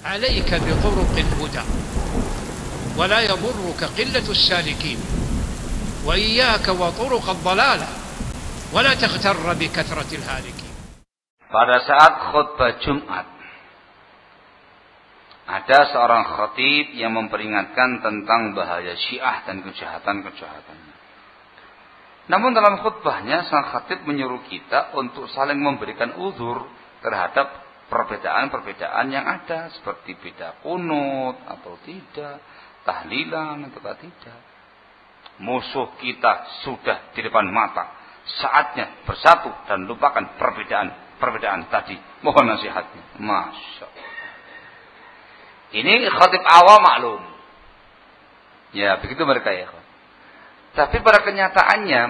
عليك بطرق الهدى ولا يضرك قلة السالكين وإياك وطرق الضلالة ولا تغتر بكثرة الهالكين. Pada saat khutbah Jumat, ada seorang khatib yang memperingatkan tentang bahaya Syiah dan kejahatan-kejahatannya. Namun dalam khutbahnya sang khatib menyuruh kita untuk saling memberikan uzur terhadap perbedaan-perbedaan yang ada, seperti beda kunut atau tidak, tahlilan atau tidak. Musuh kita sudah di depan mata, saatnya bersatu dan lupakan perbedaan tadi. Mohon nasihatnya. Masya Allah. Ini khatib awam maklum. Ya, begitu mereka ya. Tapi pada kenyataannya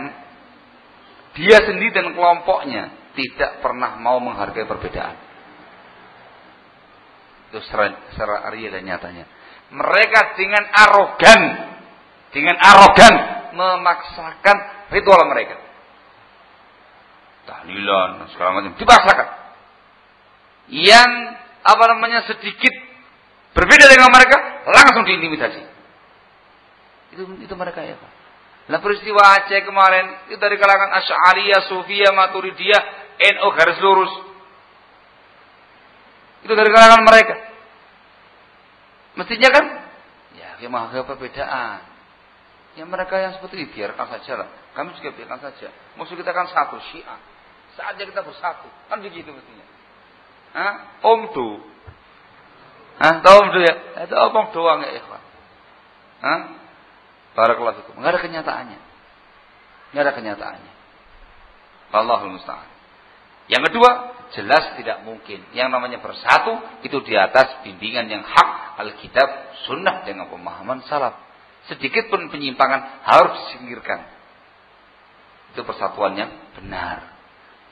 dia sendiri dan kelompoknya tidak pernah mau menghargai perbedaan. Itu secara real dan nyatanya. Mereka dengan arogan memaksakan ritual mereka. Tahlilan segala macam dipaksakan. Yang sedikit berbeda dengan mereka langsung diintimidasi. Itu mereka ya Pak. Nah peristiwa Aceh kemarin itu dari kalangan Asy'ariyah, Sufiyah, Maturidiyah, NU garis lurus. Itu dari kalangan mereka. Mestinya kan ya menghargai perbedaan. Yang mereka yang seperti ini biarkan saja lah. Kami juga biarkan saja. Musuh kita kan satu, Syiah. Saatnya kita bersatu. Kan begitu mestinya. Tahu Om ya? Itu omong doang ya ikhwan. Barakallahu fikum. Enggak ada kenyataannya. Allahul musta'an. Yang kedua, jelas tidak mungkin. Yang namanya bersatu itu di atas bimbingan yang hak Alkitab, Sunnah dengan pemahaman salaf. Sedikit pun penyimpangan harus disingkirkan. Itu persatuan yang benar.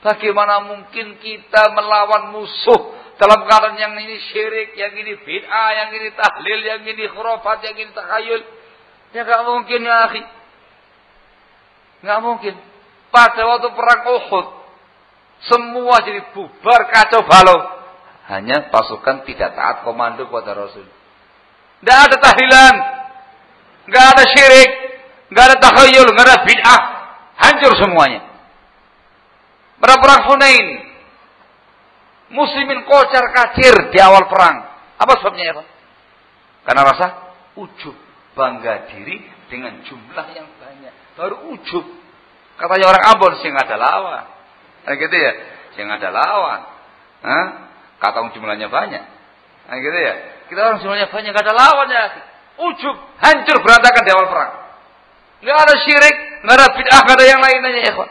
Bagaimana mungkin kita melawan musuh dalam keadaan yang ini syirik, yang ini bid'ah, yang ini tahlil, yang ini khurafat, yang ini takhayul? Ya gak mungkin ya akhi. Gak mungkin. Pada waktu perang Uhud, semua jadi bubar, kacau balau. Hanya pasukan tidak taat komando kepada Rasul. Tidak ada tahlilan, gak ada syirik, gak ada takhayul, gak ada bid'ah. Hancur semuanya. Pada perang Hunain, muslimin kocar kacir di awal perang. Apa sebabnya ya Pak? Karena rasa ujub, bangga diri dengan jumlah yang banyak. Baru ujub. Katanya orang Ambon, sih nggak ada lawan. Gitu ya, sih nggak ada lawan. Kata jumlahnya banyak. Gitu ya. Kita orang jumlahnya banyak, nggak ada lawan ya. Ujub, hancur berantakan di awal perang. Nggak ada syirik, nggak ada bid'ah, nggak ada yang lainnya ya Pak.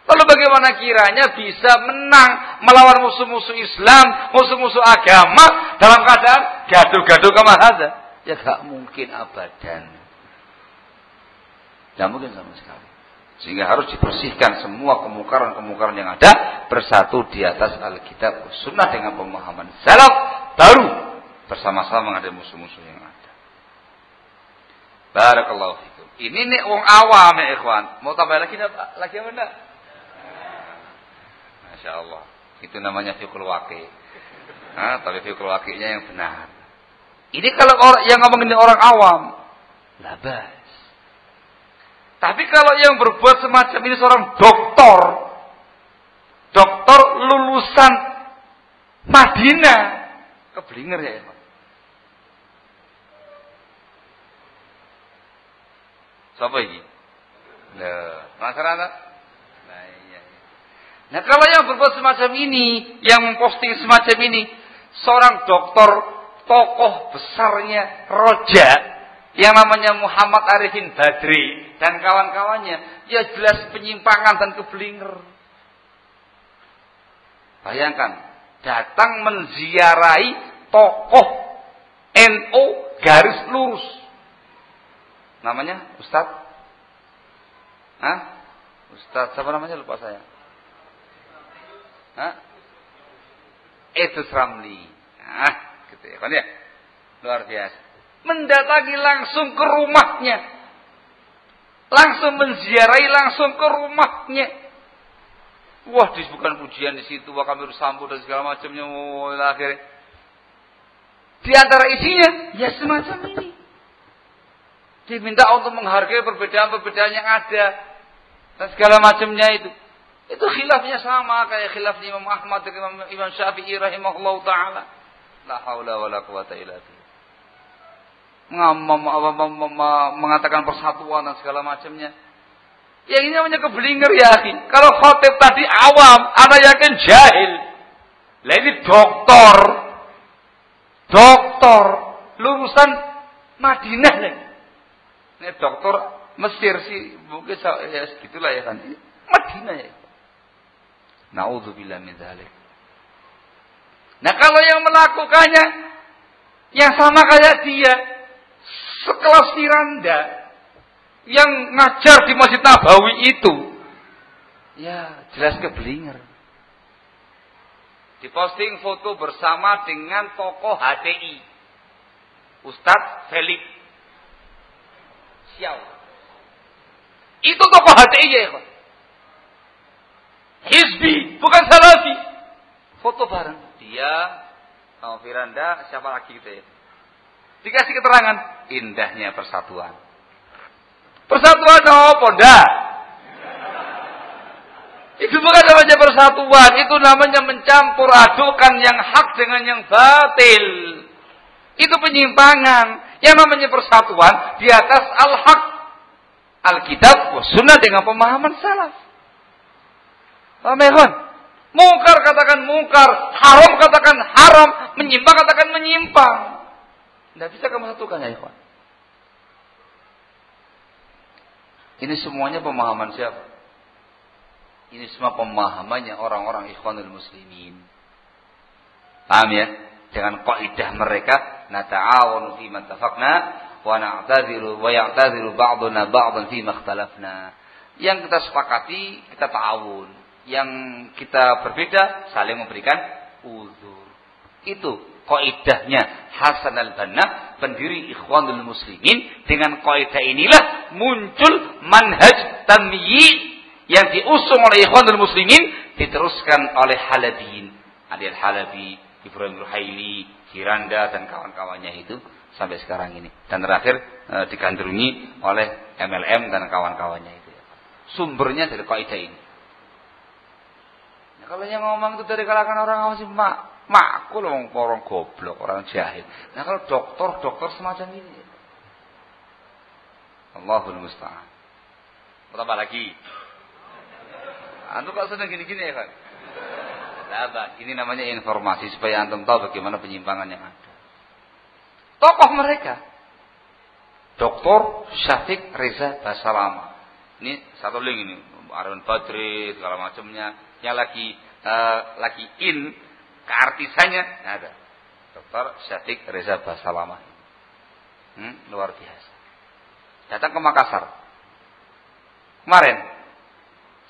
Lalu bagaimana kiranya bisa menang melawan musuh-musuh Islam, musuh-musuh agama dalam keadaan gaduh-gaduh kama hadza? Ya gak mungkin abadan. Gak mungkin sama sekali. Sehingga harus dibersihkan semua kemungkaran-kemungkaran yang ada, bersatu di atas Alkitab Sunnah dengan pemahaman salaf, baru bersama-sama menghadapi musuh-musuh yang ada. Barakallahu fikum. Ini nih wong awam ya ikhwan. Mau tambah lagi apa? Lagi apa enggak? Masya Allah. Itu namanya fiqhul waqi'. Tapi fiqhul waqi'nya yang benar. Ini kalau orang yang ngomongin orang awam, labas. Tapi kalau yang berbuat semacam ini seorang doktor lulusan Madinah, keblinger ya Pak. Siapa ini? Penasaran tak? Nah kalau yang berbuat semacam ini, yang memposting semacam ini, seorang dokter, tokoh besarnya Roja, yang namanya Muhammad Arifin Badri dan kawan-kawannya, ya jelas penyimpangan dan keblinger. Bayangkan, datang menziarahi tokoh NU garis lurus. Namanya Ustadz? Ustadz siapa namanya lupa saya. Itu Ramli. Gitu ya kan ya. Luar biasa. Mendatangi langsung ke rumahnya. Langsung menziarahi langsung ke rumahnya. Wah, disebutkan pujian di situ, wa kami bersambut dan segala macamnya. Akhirnya Di antara isinya, ya semacam ini. Diminta untuk menghargai perbedaan-perbedaan yang ada. Dan segala macamnya itu. Itu khilafnya sama kayak khilafnya Imam Ahmad dengan Imam Syafi'i rahimahullah ta'ala. La haula wa la quwata illa billah. Mengatakan persatuan dan segala macamnya. Ya ini namanya keblinger ya akhi. Kalau khotib tadi awam, ana yakin jahil. Lah ini doktor lulusan Madinah nih. Ini doktor Mesir sih, mungkin ya segitulah ya kan. Madinah ya. Nauzubillah min dzalik. Nah, kalau yang melakukannya yang sama kayak dia, sekelas Firanda yang ngajar di Masjid Nabawi itu, ya jelas keblinger. Diposting foto bersama dengan tokoh HTI, Ustadz Felix Xiao. Itu tokoh HTI ya, Pak. Hizbi, bukan Salafi. Foto bareng. Dia sama Firanda, siapa lagi gitu ya. Dikasih keterangan, indahnya persatuan. Persatuan apa? Ndak. Itu bukan namanya persatuan, itu namanya mencampur adukan yang hak dengan yang batil. Itu penyimpangan. Yang namanya persatuan di atas al-haq, Alkitab wa sunnah dengan pemahaman salaf. Paham ya kan? Mungkar katakan mungkar, haram katakan haram, menyimpang katakan menyimpang. Tidak bisa kamu satukan ya ikhwan. Ini semuanya pemahaman siapa? Ini semua pemahamannya orang-orang ikhwanul muslimin. Paham ya? Dengan kaidah mereka, nata'awanu fi ma tafaqna wa na'tadziru wa ya'tadziru ba'duna ba'dan fi ma ikhtalafna. Yang kita sepakati, kita ta'awun. Yang kita berbeda, saling memberikan uzur. Itu kaidahnya Hasan al-Banna, pendiri Ikhwanul Muslimin. Dengan kaidah inilah muncul manhaj tamyiz yang diusung oleh Ikhwanul Muslimin, diteruskan oleh Halabiyin, Ali Al-Halabi, Ibrahim Ruhaili, Firanda dan kawan-kawannya itu sampai sekarang ini. Dan terakhir digandrungi oleh MLM dan kawan-kawannya itu. Sumbernya dari kaidah ini. Nah, kalau yang ngomong itu dari kalangan orang awam sih makul orang goblok, orang jahil. Nah, kalau dokter semacam ini. Allahul musta'an. Berapa lagi? Antum kok sedang gini-gini ya kan? Nah, ini namanya informasi supaya antum tahu bagaimana penyimpangan yang ada. Tokoh mereka, Dr. Syafiq Reza Basalama. Ini satu link ini, Arun Badri segala macamnya. Yang lagi in keartisannya ada. Dr. Syafiq Reza Basalama. Luar biasa. Datang ke Makassar.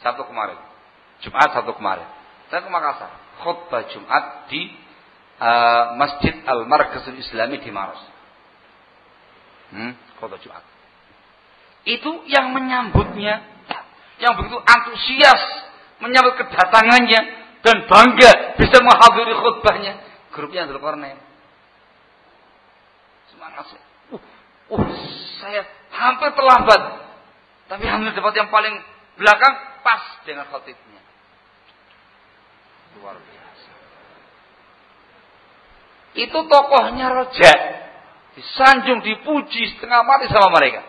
Sabtu kemarin. Jumat Sabtu kemarin. Saya ke Makassar. Khutbah Jumat di Masjid Al-Markazul Islami di Maros. Khutbah Jumat. Itu yang menyambutnya, yang begitu antusias menyambut kedatangannya dan bangga bisa menghadiri khutbahnya. Grupnya Dzulqarnain. Semangat. Saya hampir terlambat. Tapi hampir dapat yang paling belakang pas dengan khatibnya. Luar biasa. Itu tokohnya Raja. Disanjung, dipuji setengah mati sama mereka.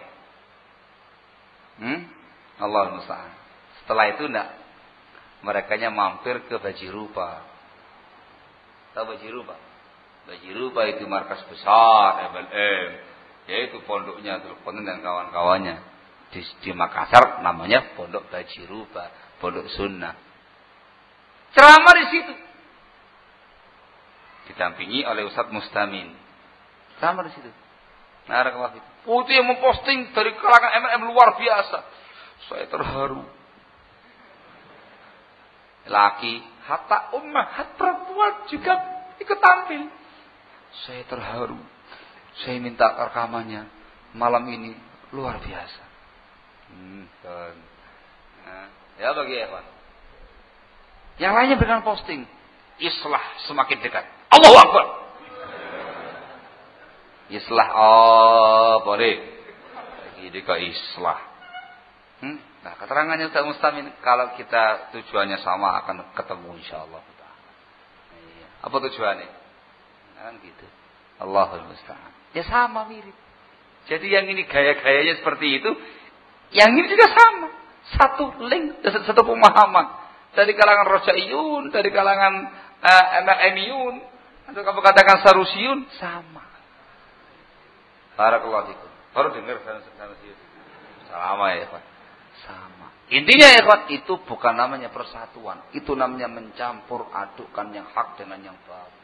Allahul musta'an. Setelah itu enggak. Merekanya mampir ke Bajirupa. Tahu Bajirupa? Bajirupa itu markas besar MLM. Yaitu pondoknya Dzulqarnain dan kawan-kawannya. Di Makassar namanya Pondok Bajirupa, Pondok Sunnah. Ceramah di situ. Didampingi oleh Ustadz Mustamin. Ceramah di situ. Nah, itu yang memposting dari kalangan MLM luar biasa. Saya terharu. Laki, hatta ummahat perempuan juga ikut tampil. Saya terharu. Saya minta rekamannya malam ini luar biasa. Ya bagi Evan. Yang lainnya berikan posting. Islah semakin dekat. Allahu Akbar. Islah oh boleh. Ini kok islah. Nah, keterangannya Ustaz Mustamin kalau kita tujuannya sama akan ketemu insyaallah. Apa tujuannya? Kan gitu. Allahul musta'an. Ya sama mirip. Jadi yang ini gaya-gayanya seperti itu, yang ini juga sama. Satu link, satu pemahaman. Dari kalangan Rojaiyun, dari kalangan MMiyun, atau kamu katakan Sarusiyun, sama. Barakallahu fikum. Baru dengar Sarusiyun. Sama ya, Pak. Sama. Intinya ya, Pak, itu bukan namanya persatuan. Itu namanya mencampur adukan yang hak dengan yang batil.